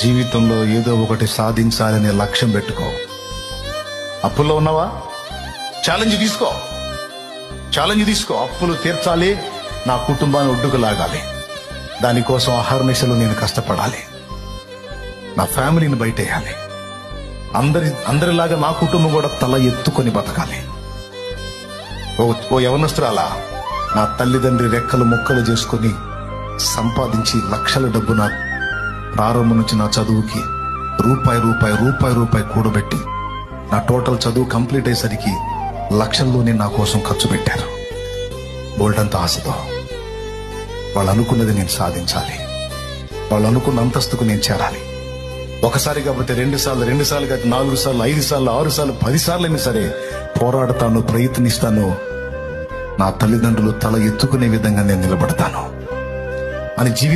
జీవితంలో ఏదో ఒకటి సాధించాలనే లక్ష్యం పెట్టుకో. అప్పుల్లో ఉన్నావా? ఛాలెంజ్ తీసుకో. అప్పులు తీర్చాలి, నా కుటుంబాన్ని ఒడ్డుకు లాగాలి. దానికోసం అహర్నిశలు నేను కష్టపడాలి. నా ఫ్యామిలీని బయటేయాలి. అందరిలాగా నా కుటుంబం కూడా తల ఎత్తుకొని బతకాలి. ఓ యవనస్తురాలా, నా తల్లిదండ్రి రెక్కలు ముక్కలు చేసుకుని సంపాదించి లక్షల డబ్బు నా ప్రారంభం నుంచి నా చదువుకి రూపాయి కూడబెట్టి నా టోటల్ చదువు కంప్లీట్ అయ్యేసరికి లక్షల్లోనే నా కోసం ఖర్చు పెట్టారు. బోల్డంత ఆశతో వాళ్ళు అనుకున్నది నేను సాధించాలి. వాళ్ళు అనుకున్న అంతస్తుకు నేను చేరాలి. ఒకసారి కాకపోతే 2 సార్లు కాకపోతే 4 సార్లు 5 సార్లు 6 సార్లు 10 సార్లు అయినా సరే పోరాడతాను, ప్రయత్నిస్తాను. నా తల్లిదండ్రులు తల ఎత్తుకునే విధంగా నేను నిలబడతాను అని జీవితం